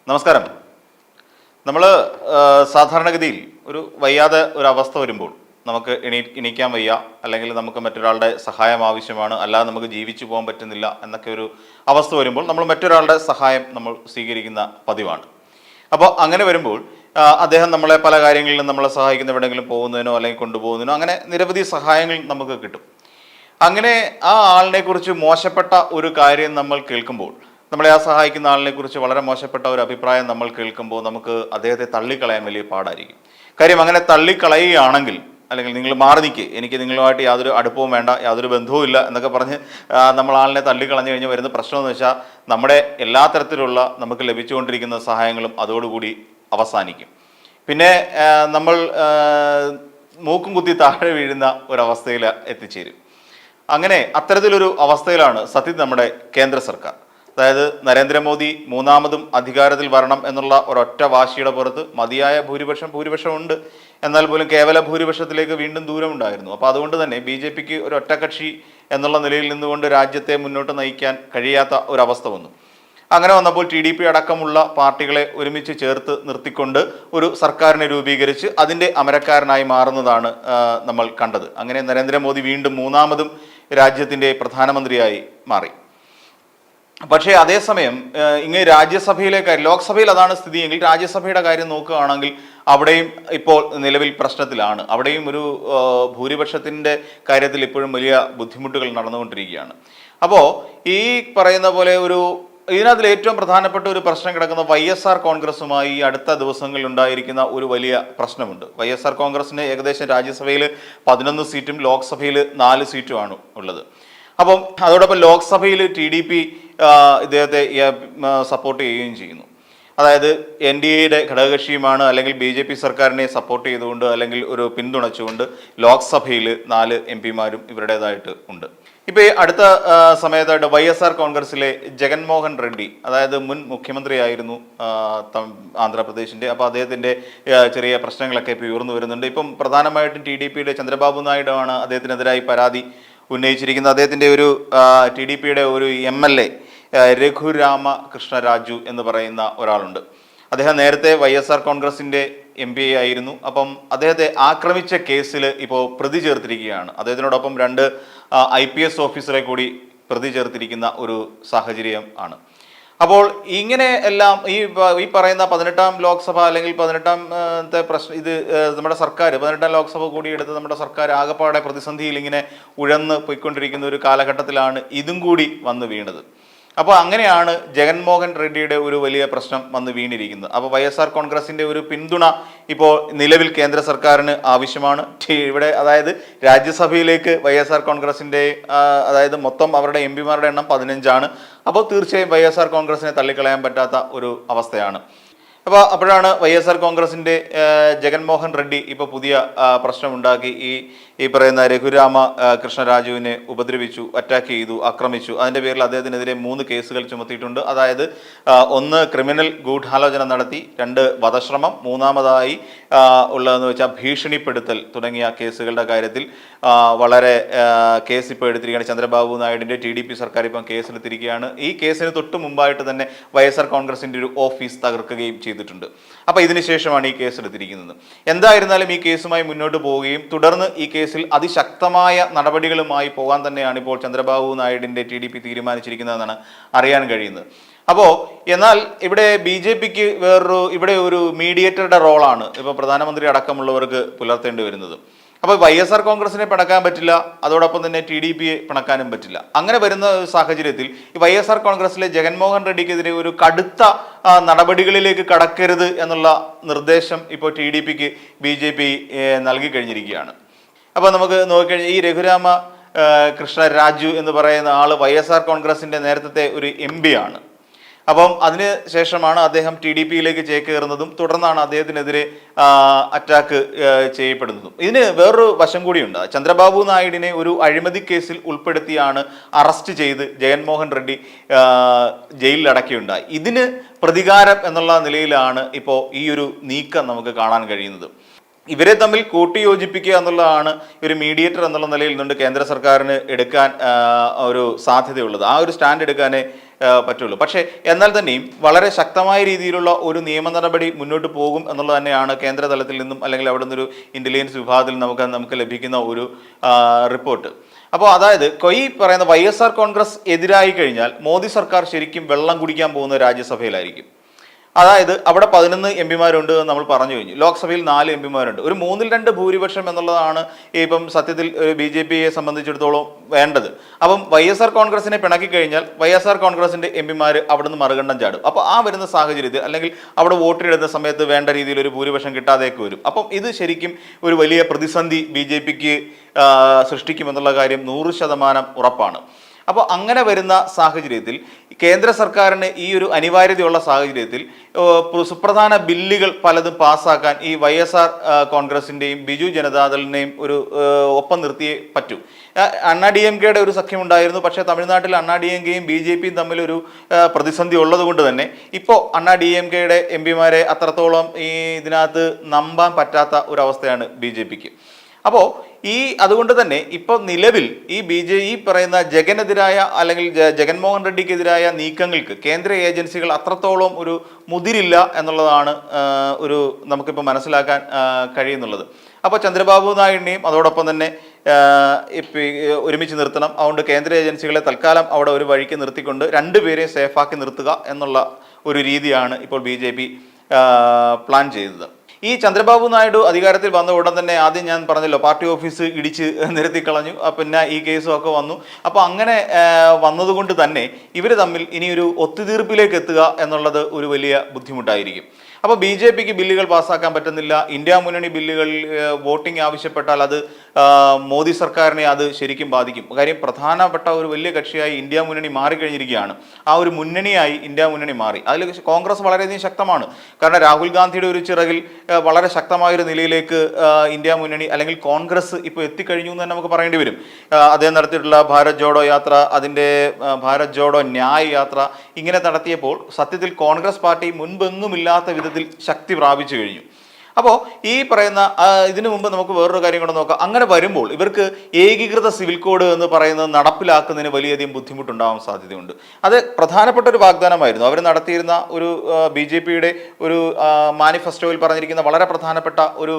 നമസ്കാരം. നമ്മൾ സാധാരണഗതിയിൽ ഒരു വയ്യാതെ ഒരു അവസ്ഥ വരുമ്പോൾ നമുക്ക് എണീക്കാൻ വയ്യ, അല്ലെങ്കിൽ നമുക്ക് മറ്റൊരാളുടെ സഹായം ആവശ്യമാണ്, അല്ലാതെ നമുക്ക് ജീവിച്ചു പോകാൻ പറ്റുന്നില്ല എന്നൊക്കെ ഒരു അവസ്ഥ വരുമ്പോൾ നമ്മൾ മറ്റൊരാളുടെ സഹായം നമ്മൾ സ്വീകരിക്കുന്ന പതിവാണ്. അപ്പോൾ അങ്ങനെ വരുമ്പോൾ അദ്ദേഹം നമ്മളെ പല കാര്യങ്ങളിലും നമ്മളെ സഹായിക്കുന്ന, എവിടെയെങ്കിലും പോകുന്നതിനോ അല്ലെങ്കിൽ കൊണ്ടുപോകുന്നതിനോ അങ്ങനെ നിരവധി സഹായങ്ങൾ നമുക്ക് കിട്ടും. അങ്ങനെ ആ ആളിനെ കുറിച്ച് മോശപ്പെട്ട ഒരു കാര്യം നമ്മൾ കേൾക്കുമ്പോൾ, നമ്മളെ ആ സഹായിക്കുന്ന ആളിനെ കുറിച്ച് വളരെ മോശപ്പെട്ട ഒരു അഭിപ്രായം നമ്മൾ കേൾക്കുമ്പോൾ നമുക്ക് അദ്ദേഹത്തെ തള്ളിക്കളയാൻ വലിയ പാടായിരിക്കും. കാര്യം അങ്ങനെ തള്ളിക്കളയുകയാണെങ്കിൽ, അല്ലെങ്കിൽ നിങ്ങൾ മാറി നിൽക്കുക, എനിക്ക് നിങ്ങളുമായിട്ട് യാതൊരു അടുപ്പവും വേണ്ട, യാതൊരു ബന്ധവും ഇല്ല എന്നൊക്കെ പറഞ്ഞ് നമ്മൾ ആളിനെ തള്ളിക്കളഞ്ഞു കഴിഞ്ഞ് വരുന്ന പ്രശ്നം എന്ന് വെച്ചാൽ നമ്മുടെ എല്ലാ തരത്തിലുള്ള നമുക്ക് ലഭിച്ചുകൊണ്ടിരിക്കുന്ന സഹായങ്ങളും അതോടുകൂടി അവസാനിക്കും. പിന്നെ നമ്മൾ മൂക്കും കുത്തി താഴെ വീഴുന്ന ഒരവസ്ഥയിൽ എത്തിച്ചേരും. അങ്ങനെ അത്തരത്തിലൊരു അവസ്ഥയിലാണ് സത്യത്തിൽ നമ്മുടെ കേന്ദ്ര സർക്കാർ. അതായത് നരേന്ദ്രമോദി മൂന്നാമതും അധികാരത്തിൽ വരണം എന്നുള്ള ഒരൊറ്റ വാശിയുടെ പുറത്ത് മതിയായ ഭൂരിപക്ഷം ഉണ്ട്. എന്നാൽ പോലും കേവല ഭൂരിപക്ഷത്തിലേക്ക് വീണ്ടും ദൂരമുണ്ടായിരുന്നു. അപ്പോൾ അതുകൊണ്ട് തന്നെ BJPക്ക് ഒരു ഒറ്റക്കക്ഷി എന്നുള്ള നിലയിൽ നിന്നുകൊണ്ട് രാജ്യത്തെ മുന്നോട്ട് നയിക്കാൻ കഴിയാത്ത ഒരവസ്ഥ വന്നു. അങ്ങനെ വന്നപ്പോൾ TDP അടക്കമുള്ള പാർട്ടികളെ ഒരുമിച്ച് ചേർത്ത് നിർത്തിക്കൊണ്ട് ഒരു സർക്കാരിനെ രൂപീകരിച്ച് അതിൻ്റെ അമരക്കാരനായി മാറുന്നതാണ് നമ്മൾ കണ്ടത്. അങ്ങനെ നരേന്ദ്രമോദി വീണ്ടും മൂന്നാമതും രാജ്യത്തിൻ്റെ പ്രധാനമന്ത്രിയായി മാറി. പക്ഷേ അതേസമയം ഇങ്ങനെ രാജ്യസഭയിലെ കാര്യം, ലോക്സഭയിൽ അതാണ് സ്ഥിതിയെങ്കിൽ രാജ്യസഭയുടെ കാര്യം നോക്കുകയാണെങ്കിൽ അവിടെയും ഇപ്പോൾ നിലവിൽ പ്രശ്നത്തിലാണ്. അവിടെയും ഒരു ഭൂരിപക്ഷത്തിൻ്റെ കാര്യത്തിൽ ഇപ്പോഴും വലിയ ബുദ്ധിമുട്ടുകൾ നടന്നുകൊണ്ടിരിക്കുകയാണ്. അപ്പോൾ ഈ പറയുന്ന പോലെ ഇതിനകത്തിൽ ഏറ്റവും പ്രധാനപ്പെട്ട ഒരു പ്രശ്നം കിടക്കുന്ന YSR കോൺഗ്രസുമായി ഈ അടുത്ത ദിവസങ്ങളിൽ ഉണ്ടായിരിക്കുന്ന ഒരു വലിയ പ്രശ്നമുണ്ട്. YSR കോൺഗ്രസിന് ഏകദേശം രാജ്യസഭയിൽ 11 സീറ്റും ലോക്സഭയിൽ 4 സീറ്റുമാണ് ഉള്ളത്. അപ്പം അതോടൊപ്പം ലോക്സഭയിൽ TDP ഇദ്ദേഹത്തെ സപ്പോർട്ട് ചെയ്യുകയും ചെയ്യുന്നു. അതായത് NDAയുടെ ഘടകകക്ഷിയുമാണ്, അല്ലെങ്കിൽ BJP സർക്കാരിനെ സപ്പോർട്ട് ചെയ്തുകൊണ്ട് അല്ലെങ്കിൽ ഒരു പിന്തുണച്ചുകൊണ്ട് ലോക്സഭയിൽ 4 MP-മാരും ഇവരുടേതായിട്ട് ഉണ്ട്. ഇപ്പോൾ ഈ അടുത്ത സമയത്തായിട്ട് YSR കോൺഗ്രസിലെ ജഗൻമോഹൻ റെഡ്ഡി, അതായത് മുൻ മുഖ്യമന്ത്രിയായിരുന്നു ആന്ധ്രാപ്രദേശിൻ്റെ. അപ്പോൾ അദ്ദേഹത്തിൻ്റെ ചെറിയ പ്രശ്നങ്ങളൊക്കെ ഇപ്പോൾ ഉയർന്നു വരുന്നുണ്ട്. ഇപ്പം പ്രധാനമായിട്ടും TDPയുടെ ചന്ദ്രബാബു നായിഡു ആണ് അദ്ദേഹത്തിനെതിരായി പരാതി ഉന്നയിച്ചിരിക്കുന്നത്. അദ്ദേഹത്തിൻ്റെ ഒരു TDPയുടെ ഒരു MLA രഘുരാമ കൃഷ്ണരാജു എന്ന് പറയുന്ന ഒരാളുണ്ട്. അദ്ദേഹം നേരത്തെ YSR കോൺഗ്രസിൻ്റെ MP ആയിരുന്നു. അപ്പം അദ്ദേഹത്തെ ആക്രമിച്ച കേസിൽ ഇപ്പോൾ പ്രതി ചേർത്തിരിക്കുകയാണ്. അദ്ദേഹത്തിനോടൊപ്പം 2 IPS ഓഫീസറെ കൂടി പ്രതി ചേർത്തിരിക്കുന്ന ഒരു സാഹചര്യം ആണ്. അപ്പോൾ ഇങ്ങനെ എല്ലാം ഈ പറയുന്ന 18ാം ലോക്സഭ അല്ലെങ്കിൽ 18ാമത്തെ പ്രശ്നം, ഇത് നമ്മുടെ സർക്കാർ 18ാം ലോക്സഭ കൂടി എടുത്ത് നമ്മുടെ സർക്കാർ ആകപ്പാടെ പ്രതിസന്ധിയിൽ ഇങ്ങനെ ഉഴന്ന് പോയിക്കൊണ്ടിരിക്കുന്ന ഒരു കാലഘട്ടത്തിലാണ് ഇതും കൂടി വന്ന് വീണത്. അപ്പോൾ അങ്ങനെയാണ് ജഗൻമോഹൻ റെഡ്ഡിയുടെ ഒരു വലിയ പ്രശ്നം വന്ന് വീണിരിക്കുന്നത്. അപ്പോൾ YSR കോൺഗ്രസിൻ്റെ ഒരു പിന്തുണ ഇപ്പോൾ നിലവിൽ കേന്ദ്ര സർക്കാരിന് ആവശ്യമാണ്. ഇവിടെ അതായത് രാജ്യസഭയിലേക്ക് YSR കോൺഗ്രസിൻ്റെ അതായത് മൊത്തം അവരുടെ MP-മാരുടെ എണ്ണം 15 ആണ്. അപ്പോൾ തീർച്ചയായും YSR കോൺഗ്രസിനെ തള്ളിക്കളയാൻ പറ്റാത്ത ഒരു അവസ്ഥയാണ്. അപ്പോഴാണ് YSR കോൺഗ്രസിൻ്റെ ജഗൻമോഹൻ റെഡ്ഡി ഇപ്പോൾ പുതിയ പ്രശ്നമുണ്ടാക്കി. ഈ പറയുന്ന രഘുരാമ കൃഷ്ണരാജുവിനെ ഉപദ്രവിച്ചു, അറ്റാക്ക് ചെയ്തു, ആക്രമിച്ചു. അതിൻ്റെ പേരിൽ അദ്ദേഹത്തിനെതിരെ 3 കേസുകൾ ചുമത്തിയിട്ടുണ്ട്. അതായത് 1 ക്രിമിനൽ ഗൂഢാലോചന നടത്തി, 2 വധശ്രമം, 3-മതായി ഉള്ളതെന്ന് വെച്ചാൽ ഭീഷണിപ്പെടുത്തൽ തുടങ്ങിയ കേസുകളുടെ കാര്യത്തിൽ വളരെ കേസ് ഇപ്പോൾ എടുത്തിരിക്കുകയാണ്. ചന്ദ്രബാബു നായിഡുവിൻ്റെ TDP സർക്കാർ ഇപ്പം കേസെടുത്തിരിക്കുകയാണ്. ഈ കേസിന് തൊട്ട് മുമ്പായിട്ട് തന്നെ YSR കോൺഗ്രസിൻ്റെ ഒരു ഓഫീസ് തകർക്കുകയും ചെയ്തിട്ടുണ്ട്. അപ്പോൾ ഇതിനുശേഷമാണ് ഈ കേസ് എടുത്തിരിക്കുന്നത്. എന്തായിരുന്നാലും ഈ കേസുമായി മുന്നോട്ട് പോവുകയും തുടർന്ന് ഈ കേസിൽ അതിശക്തമായ നടപടികളുമായി പോകാൻ തന്നെയാണ് ഇപ്പോൾ ചന്ദ്രബാബു നായിഡുവിൻ്റെ TDP തീരുമാനിച്ചിരിക്കുന്നതെന്നാണ് അറിയാൻ കഴിയുന്നത്. അപ്പോൾ എന്നാൽ ഇവിടെ BJPക്ക് ഇവിടെ ഒരു മീഡിയേറ്ററുടെ റോളാണ് ഇപ്പോൾ പ്രധാനമന്ത്രി അടക്കമുള്ളവർക്ക് പുലർത്തേണ്ടി വരുന്നത്. അപ്പോൾ YSR കോൺഗ്രസിനെ പിണക്കാൻ പറ്റില്ല, അതോടൊപ്പം തന്നെ TDPയെ പിണക്കാനും പറ്റില്ല. അങ്ങനെ വരുന്ന സാഹചര്യത്തിൽ ഈ YSR കോൺഗ്രസിലെ ജഗൻമോഹൻ റെഡ്ഡിക്കെതിരെ ഒരു കടുത്ത നടപടികളിലേക്ക് കടക്കരുത് എന്നുള്ള നിർദ്ദേശം ഇപ്പോൾ TDPക്ക് BJP നൽകി കഴിഞ്ഞിരിക്കുകയാണ്. അപ്പോൾ നമുക്ക് നോക്കിക്കഴിഞ്ഞാൽ ഈ രഘുരാമ കൃഷ്ണരാജു എന്ന് പറയുന്ന ആൾ YSR കോൺഗ്രസിൻ്റെ നേരത്തെ ഒരു MP ആണ്. അപ്പം അതിന് ശേഷമാണ് അദ്ദേഹം TDPയിലേക്ക് ചേക്കേറുന്നതും തുടർന്നാണ് അദ്ദേഹത്തിനെതിരെ അറ്റാക്ക് ചെയ്യപ്പെടുന്നതും. ഇതിന് വേറൊരു വശം കൂടിയുണ്ട്. ചന്ദ്രബാബു നായിഡുവിനെ ഒരു അഴിമതി കേസിൽ ഉൾപ്പെടുത്തിയാണ് അറസ്റ്റ് ചെയ്ത് ജഗൻമോഹൻ റെഡ്ഡി ജയിലിൽ അടക്കുകയുണ്ടായി. ഇതിന് പ്രതികാരം എന്നുള്ള നിലയിലാണ് ഇപ്പോൾ ഈ ഒരു നീക്കം നമുക്ക് കാണാൻ കഴിയുന്നത്. ഇവരെ തമ്മിൽ കൂട്ടിയോജിപ്പിക്കുക എന്നുള്ളതാണ് ഒരു മീഡിയേറ്റർ എന്നുള്ള നിലയിൽ നിന്നുകൊണ്ട് കേന്ദ്ര സർക്കാരിന് എടുക്കാൻ ഒരു സാധ്യതയുള്ളത്. ആ ഒരു സ്റ്റാൻഡ് എടുക്കാനേ പറ്റുള്ളൂ. പക്ഷേ എന്നാൽ തന്നെയും വളരെ ശക്തമായ രീതിയിലുള്ള ഒരു നിയമ നടപടി മുന്നോട്ട് പോകും എന്നുള്ളത് തന്നെയാണ് കേന്ദ്ര തലത്തിൽ നിന്നും അല്ലെങ്കിൽ അവിടെ നിന്നൊരു ഇന്റലിജൻസ് വിഭാഗത്തിൽ നമുക്ക് ലഭിക്കുന്ന ഒരു റിപ്പോർട്ട്. അപ്പോൾ അതായത് ഈ പറയുന്ന YSR കോൺഗ്രസ് എതിരായി കഴിഞ്ഞാൽ മോദി സർക്കാർ ശരിക്കും വെള്ളം കുടിക്കാൻ പോകുന്ന രാജ്യസഭയിലായിരിക്കും. അതായത് അവിടെ 11 എംപിമാരുണ്ട് എന്ന് നമ്മൾ പറഞ്ഞു കഴിഞ്ഞു. ലോക്സഭയിൽ 4 എംപിമാരുണ്ട്. ഒരു 2/3 ഭൂരിപക്ഷം എന്നുള്ളതാണ് ഇപ്പം സത്യത്തിൽ BJPയെ സംബന്ധിച്ചിടത്തോളം വേണ്ടത്. അപ്പം YSR കോൺഗ്രസിനെ പിണക്കി കഴിഞ്ഞാൽ YSR കോൺഗ്രസിന്റെ എംപിമാർ അവിടെ നിന്ന് മറുകണ്ഠം ചാടും. അപ്പോൾ ആ വരുന്ന സാഹചര്യത്തിൽ അല്ലെങ്കിൽ അവിടെ വോട്ടിടുന്ന സമയത്ത് വേണ്ട രീതിയിൽ ഒരു ഭൂരിപക്ഷം കിട്ടാതെയൊക്കെ വരും. അപ്പം ഇത് ശരിക്കും ഒരു വലിയ പ്രതിസന്ധി BJPക്ക് സൃഷ്ടിക്കുമെന്നുള്ള കാര്യം 100% ഉറപ്പാണ്. അപ്പോൾ അങ്ങനെ വരുന്ന സാഹചര്യത്തിൽ കേന്ദ്ര സർക്കാരിന് ഈ ഒരു അനിവാര്യതയുള്ള സാഹചര്യത്തിൽ സുപ്രധാന ബില്ലുകൾ പലതും പാസ്സാക്കാൻ ഈ YSR കോൺഗ്രസിൻ്റെയും ബിജു ജനതാദളിനെയും ഒരു ഒപ്പം നിർത്തിയേ പറ്റൂ. അണ്ണാ DMKയുടെ ഒരു സഖ്യമുണ്ടായിരുന്നു. പക്ഷേ തമിഴ്നാട്ടിൽ അണ്ണാ DMKയും BJPയും തമ്മിലൊരു പ്രതിസന്ധി ഉള്ളത് കൊണ്ട് തന്നെ ഇപ്പോൾ അണ്ണാ DMKയുടെ എംപിമാരെ അത്രത്തോളം ഈ ഇതിനകത്ത് നമ്പാൻ പറ്റാത്ത ഒരവസ്ഥയാണ് BJPക്ക്. അപ്പോൾ അതുകൊണ്ട് തന്നെ ഇപ്പോൾ നിലവിൽ ഈ പറയുന്ന ജഗനെതിരായ അല്ലെങ്കിൽ ജഗൻമോഹൻ റെഡ്ഡിക്കെതിരായ നീക്കങ്ങൾക്ക് കേന്ദ്ര ഏജൻസികൾ അത്രത്തോളം ഒരു മുതിരില്ല എന്നുള്ളതാണ് ഒരു നമുക്കിപ്പോൾ മനസ്സിലാക്കാൻ കഴിയുന്നുള്ളത്. അപ്പോൾ ചന്ദ്രബാബു നായിഡിനെയും അതോടൊപ്പം തന്നെ ഒരുമിച്ച് നിർത്തണം. അതുകൊണ്ട് കേന്ദ്ര ഏജൻസികളെ തൽക്കാലം അവിടെ ഒരു വഴിക്ക് നിർത്തിക്കൊണ്ട് രണ്ടുപേരെയും സേഫാക്കി നിർത്തുക എന്നുള്ള ഒരു രീതിയാണ് ഇപ്പോൾ BJP പ്ലാൻ ചെയ്തത്. ഈ ചന്ദ്രബാബു നായിഡു അധികാരത്തിൽ വന്ന ഉടൻ തന്നെ ആദ്യം ഞാൻ പറഞ്ഞല്ലോ പാർട്ടി ഓഫീസ് ഇടിച്ച് നിരത്തിക്കളഞ്ഞു. പിന്നെ ഈ കേസും ഒക്കെ വന്നു. അപ്പോൾ അങ്ങനെ വന്നതുകൊണ്ട് തന്നെ ഇവർ തമ്മിൽ ഇനിയൊരു ഒത്തുതീർപ്പിലേക്ക് എത്തുക എന്നുള്ളത് ഒരു വലിയ ബുദ്ധിമുട്ടായിരിക്കും. അപ്പോൾ BJPക്ക് ബില്ലുകൾ പാസ്സാക്കാൻ പറ്റുന്നില്ല. ഇന്ത്യ മുന്നണി ബില്ലുകൾ വോട്ടിംഗ് ആവശ്യപ്പെട്ടാൽ അത് മോദി സർക്കാരിനെ അത് ശരിക്കും ബാധിക്കും. കാര്യം പ്രധാനപ്പെട്ട ഒരു വലിയ കക്ഷിയായി ഇന്ത്യ മുന്നണി മാറിക്കഴിഞ്ഞിരിക്കുകയാണ്. ആ ഒരു മുന്നണിയായി ഇന്ത്യ മുന്നണി മാറി. അതിൽ കോൺഗ്രസ് വളരെയധികം ശക്തമാണ്. കാരണം രാഹുൽ ഗാന്ധിയുടെ ഒരു ചിറകിൽ വളരെ ശക്തമായൊരു നിലയിലേക്ക് ഇന്ത്യ മുന്നണി അല്ലെങ്കിൽ കോൺഗ്രസ് ഇപ്പോൾ എത്തിക്കഴിഞ്ഞു എന്ന് തന്നെ നമുക്ക് പറയേണ്ടി വരും. അദ്ദേഹം നടത്തിയിട്ടുള്ള ഭാരത് ജോഡോ യാത്ര, അതിൻ്റെ ഭാരത് ജോഡോ ന്യായ് യാത്ര ഇങ്ങനെ നടത്തിയപ്പോൾ സത്യത്തിൽ കോൺഗ്രസ് പാർട്ടി മുൻപെങ്ങുമില്ലാത്ത വിധത്തിൽ ശക്തി പ്രാപിച്ചു കഴിഞ്ഞു. അപ്പോൾ ഈ പറയുന്ന ഇതിനു മുമ്പ് നമുക്ക് വേറൊരു കാര്യം കൂടെ നോക്കാം. അങ്ങനെ വരുമ്പോൾ ഇവർക്ക് ഏകീകൃത സിവിൽ കോഡ് എന്ന് പറയുന്നത് നടപ്പിലാക്കുന്നതിന് വലിയധികം ബുദ്ധിമുട്ടുണ്ടാവാൻ സാധ്യതയുണ്ട്. അത് പ്രധാനപ്പെട്ട ഒരു വാഗ്ദാനമായിരുന്നു. അവർ നടത്തിയിരുന്ന ഒരു BJPയുടെ ഒരു മാനിഫെസ്റ്റോയിൽ പറഞ്ഞിരിക്കുന്ന വളരെ പ്രധാനപ്പെട്ട ഒരു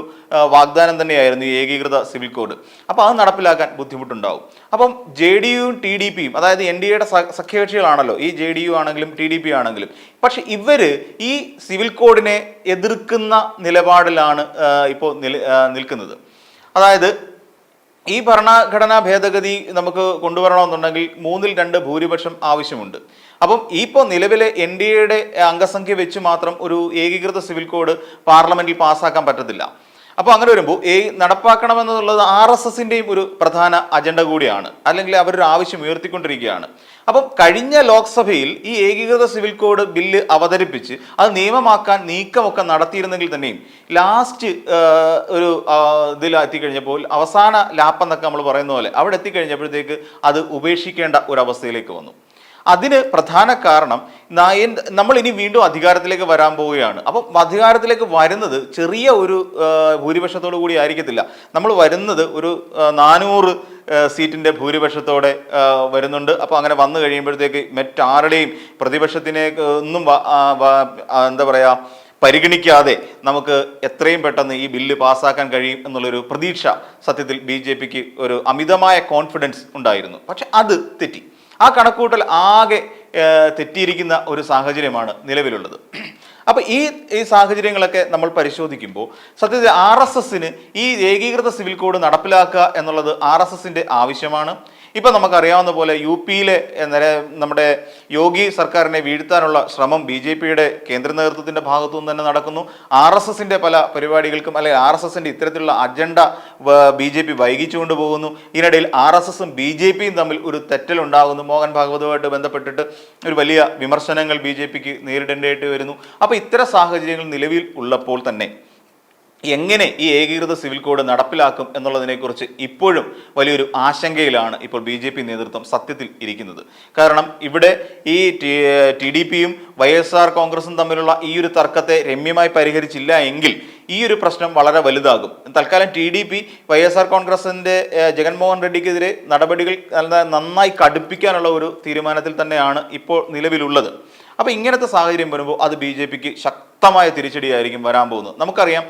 വാഗ്ദാനം തന്നെയായിരുന്നു ഈ ഏകീകൃത സിവിൽ കോഡ്. അപ്പോൾ അത് നടപ്പിലാക്കാൻ ബുദ്ധിമുട്ടുണ്ടാവും. അപ്പം JDUവും TDPയും അതായത് NDAയുടെ സഖ്യകക്ഷികളാണല്ലോ ഈ JDU ആണെങ്കിലും TDP ആണെങ്കിലും. പക്ഷെ ഇവർ ഈ സിവിൽ കോഡിനെ എതിർക്കുന്ന നിലപാടിലാണ് ഇപ്പോൾ നിൽക്കുന്നത്. അതായത് ഈ ഭരണഘടനാ ഭേദഗതി നമുക്ക് കൊണ്ടുവരണമെന്നുണ്ടെങ്കിൽ 3/2 ഭൂരിപക്ഷം ആവശ്യമുണ്ട്. അപ്പം ഇപ്പോൾ നിലവിലെ NDAയുടെ അംഗസംഖ്യ വെച്ച് മാത്രം ഒരു ഏകീകൃത സിവിൽ കോഡ് പാർലമെന്റിൽ പാസ്സാക്കാൻ പറ്റത്തില്ല. അപ്പോൾ അങ്ങനെ വരുമ്പോൾ നടപ്പാക്കണമെന്നുള്ളത് RSSന്റെയും ഒരു പ്രധാന അജണ്ട കൂടിയാണ്. അല്ലെങ്കിൽ അവരൊരു ആവശ്യം ഉയർത്തിക്കൊണ്ടിരിക്കുകയാണ്. അപ്പം കഴിഞ്ഞ ലോക്സഭയിൽ ഈ ഏകീകൃത സിവിൽ കോഡ് ബില്ല് അവതരിപ്പിച്ച് അത് നിയമമാക്കാൻ നീക്കമൊക്കെ നടത്തിയിരുന്നെങ്കിൽ തന്നെയും ലാസ്റ്റ് ഒരു ഇതിൽ എത്തിക്കഴിഞ്ഞപ്പോൾ അവസാന ലാപ്പെന്നൊക്കെ നമ്മൾ പറയുന്ന പോലെ അവിടെ എത്തിക്കഴിഞ്ഞപ്പോഴത്തേക്ക് അത് ഉപേക്ഷിക്കേണ്ട ഒരവസ്ഥയിലേക്ക് വന്നു. അതിന് പ്രധാന കാരണം നമ്മൾ ഇനി വീണ്ടും അധികാരത്തിലേക്ക് വരാൻ പോവുകയാണ്. അപ്പം അധികാരത്തിലേക്ക് വരുന്നത് ചെറിയ ഒരു ഭൂരിപക്ഷത്തോടു കൂടി ആയിരിക്കത്തില്ല. നമ്മൾ വരുന്നത് ഒരു 400 സീറ്റിൻ്റെ ഭൂരിപക്ഷത്തോടെ വരുന്നുണ്ട്. അപ്പോൾ അങ്ങനെ വന്നു കഴിയുമ്പോഴത്തേക്ക് മറ്റാരുടെയും പ്രതിപക്ഷത്തിനെ ഒന്നും എന്താ പറയുക പരിഗണിക്കാതെ നമുക്ക് എത്രയും പെട്ടെന്ന് ഈ ബില്ല് പാസ്സാക്കാൻ കഴിയും എന്നുള്ളൊരു പ്രതീക്ഷ സത്യത്തിൽ BJPക്ക് ഒരു അമിതമായ കോൺഫിഡൻസ് ഉണ്ടായിരുന്നു. പക്ഷെ അത് തെറ്റി. ആ കണക്കൂട്ടൽ ആകെ തെറ്റിയിരിക്കുന്ന ഒരു സാഹചര്യമാണ് നിലവിലുള്ളത്. അപ്പോൾ ഈ സാഹചര്യങ്ങളൊക്കെ നമ്മൾ പരിശോധിക്കുമ്പോൾ സത്യത്തിൽ RSSന് ഈ ഏകീകൃത സിവിൽ കോഡ് നടപ്പിലാക്കുക എന്നുള്ളത് RSSന്റെ ആവശ്യമാണ്. ഇപ്പം നമുക്കറിയാവുന്ന പോലെ UPയിലെ നമ്മുടെ യോഗി സർക്കാരിനെ വീഴ്ത്താനുള്ള ശ്രമം BJPയുടെ കേന്ദ്ര നേതൃത്വത്തിൻ്റെ ഭാഗത്തു നിന്ന് തന്നെ നടക്കുന്നു. RSSന്റെ പല പരിപാടികൾക്കും അല്ലെങ്കിൽ RSSന്റെ ഇത്തരത്തിലുള്ള അജണ്ട BJP വൈകിച്ചുകൊണ്ട് പോകുന്നു. ഇതിനിടയിൽ RSSും BJPയും തമ്മിൽ ഒരു തെറ്റലുണ്ടാകുന്നു. മോഹൻ ഭാഗവതുമായിട്ട് ബന്ധപ്പെട്ടിട്ട് ഒരു വലിയ വിമർശനങ്ങൾ BJPക്ക് നേരിടേണ്ടതായിട്ട് വരുന്നു. അപ്പോൾ ഇത്തരം സാഹചര്യങ്ങൾ നിലവിൽ ഉള്ളപ്പോൾ തന്നെ എങ്ങനെ ഈ ഏകീകൃത സിവിൽ കോഡ് നടപ്പിലാക്കും എന്നുള്ളതിനെക്കുറിച്ച് ഇപ്പോഴും വലിയൊരു ആശങ്കയിലാണ് ഇപ്പോൾ BJP നേതൃത്വം സത്യത്തിൽ ഇരിക്കുന്നത്. കാരണം ഇവിടെ ഈ TDPയും YSR കോൺഗ്രസും തമ്മിലുള്ള ഈ ഒരു തർക്കത്തെ രമ്യമായി പരിഹരിച്ചില്ല എങ്കിൽ ഈ ഒരു പ്രശ്നം വളരെ വലുതാകും. തൽക്കാലം TDP YSR കോൺഗ്രസിന്റെ ജഗൻമോഹൻ റെഡ്ഡിക്കെതിരെ നടപടികൾ നന്നായി കടുപ്പിക്കാനുള്ള ഒരു തീരുമാനത്തിൽ തന്നെയാണ് ഇപ്പോൾ നിലവിലുള്ളത്. അപ്പോൾ ഇങ്ങനത്തെ സാഹചര്യം വരുമ്പോൾ അത് BJPക്ക് ശക്തമായ തിരിച്ചടിയായിരിക്കും വരാൻ പോകുന്നത്. നമുക്കറിയാം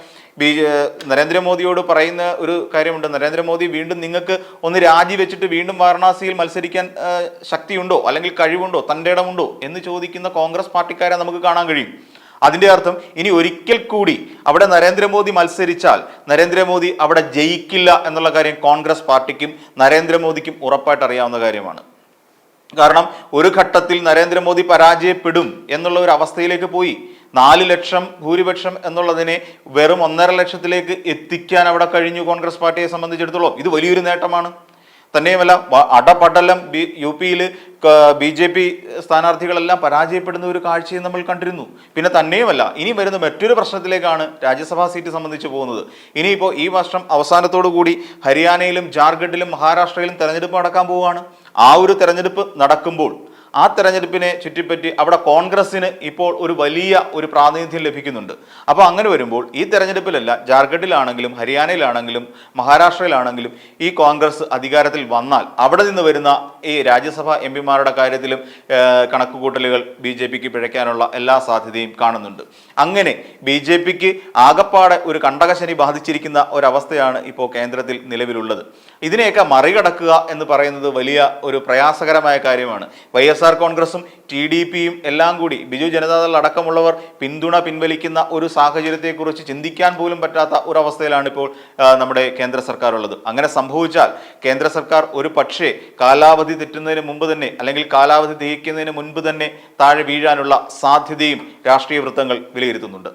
നരേന്ദ്രമോദിയോട് പറയുന്ന ഒരു കാര്യമുണ്ട്, നരേന്ദ്രമോദി വീണ്ടും നിങ്ങൾക്ക് ഒന്ന് രാജിവെച്ചിട്ട് വീണ്ടും വാരണാസിയിൽ മത്സരിക്കാൻ ശക്തിയുണ്ടോ അല്ലെങ്കിൽ കഴിവുണ്ടോ തൻ്റെ ഇടമുണ്ടോ എന്ന് ചോദിക്കുന്ന കോൺഗ്രസ് പാർട്ടിക്കാരെ നമുക്ക് കാണാൻ കഴിയും. അതിൻ്റെ അർത്ഥം ഇനി ഒരിക്കൽ കൂടി അവിടെ നരേന്ദ്രമോദി മത്സരിച്ചാൽ നരേന്ദ്രമോദി അവിടെ ജയിക്കില്ല എന്നുള്ള കാര്യം കോൺഗ്രസ് പാർട്ടിക്കും നരേന്ദ്രമോദിക്കും ഉറപ്പായിട്ട് അറിയാവുന്ന കാര്യമാണ്. കാരണം ഒരു ഘട്ടത്തിൽ നരേന്ദ്രമോദി പരാജയപ്പെടും എന്നുള്ള ഒരു അവസ്ഥയിലേക്ക് പോയി. 4 ലക്ഷം ഭൂരിപക്ഷം എന്നുള്ളതിനെ വെറും 1.5 ലക്ഷത്തിലേക്ക് എത്തിക്കാൻ അവിടെ കഴിഞ്ഞു കോൺഗ്രസ് പാർട്ടിയെ സംബന്ധിച്ചിടത്തോളം. ഇത് വലിയൊരു നേട്ടമാണ്. തന്നെയുമല്ല അടപടലം UP-യിൽ BJP സ്ഥാനാർത്ഥികളെല്ലാം പരാജയപ്പെടുന്ന ഒരു കാഴ്ചയും നമ്മൾ കണ്ടിരുന്നു. പിന്നെ തന്നെയുമല്ല ഇനി വരുന്ന മറ്റൊരു പ്രശ്നത്തിലേക്കാണ് രാജ്യസഭാ സീറ്റ് സംബന്ധിച്ച് പോകുന്നത്. ഇനിയിപ്പോൾ ഈ വർഷം അവസാനത്തോടു കൂടി ഹരിയാനയിലും ജാർഖണ്ഡിലും മഹാരാഷ്ട്രയിലും തെരഞ്ഞെടുപ്പ് നടക്കാൻ പോവുകയാണ്. ആ ഒരു തെരഞ്ഞെടുപ്പ് നടക്കുമ്പോൾ ആ തെരഞ്ഞെടുപ്പിനെ ചുറ്റിപ്പറ്റി അവിടെ കോൺഗ്രസിന് ഇപ്പോൾ ഒരു വലിയ ഒരു പ്രാതിനിധ്യം ലഭിക്കുന്നുണ്ട്. അപ്പോൾ അങ്ങനെ വരുമ്പോൾ ഈ തെരഞ്ഞെടുപ്പിലല്ല, ജാർഖണ്ഡിലാണെങ്കിലും ഹരിയാനയിലാണെങ്കിലും മഹാരാഷ്ട്രയിലാണെങ്കിലും ഈ കോൺഗ്രസ് അധികാരത്തിൽ വന്നാൽ അവിടെ നിന്ന് വരുന്ന ഈ രാജ്യസഭാ MP-മാരുടെ കാര്യത്തിലും കണക്കുകൂട്ടലുകൾ BJPക്ക് പിഴയ്ക്കാനുള്ള എല്ലാ സാധ്യതയും കാണുന്നുണ്ട്. അങ്ങനെ BJPക്ക് ആകപ്പാടെ ഒരു കണ്ടകശനി ബാധിച്ചിരിക്കുന്ന ഒരവസ്ഥയാണ് ഇപ്പോൾ കേന്ദ്രത്തിൽ നിലവിലുള്ളത്. ഇതിനെയൊക്കെ മറികടക്കുക എന്ന് പറയുന്നത് വലിയ ഒരു പ്രയാസകരമായ കാര്യമാണ്. YSR കോൺഗ്രസും TDPയും എല്ലാം കൂടി ബിജു ജനതാദൾ അടക്കമുള്ളവർ പിന്തുണ പിൻവലിക്കുന്ന ഒരു സാഹചര്യത്തെക്കുറിച്ച് ചിന്തിക്കാൻ പോലും പറ്റാത്ത ഒരവസ്ഥയിലാണ് ഇപ്പോൾ നമ്മുടെ കേന്ദ്ര സർക്കാർ ഉള്ളത്. അങ്ങനെ സംഭവിച്ചാൽ കേന്ദ്ര സർക്കാർ ഒരു പക്ഷേ കാലാവധി തെറ്റുന്നതിന് മുമ്പ് തന്നെ അല്ലെങ്കിൽ കാലാവധി തികയ്ക്കുന്നതിന് മുൻപ് തന്നെ താഴെ വീഴാനുള്ള സാധ്യതയും രാഷ്ട്രീയ വൃത്തങ്ങൾ വിലയിരുത്തുന്നുണ്ട്.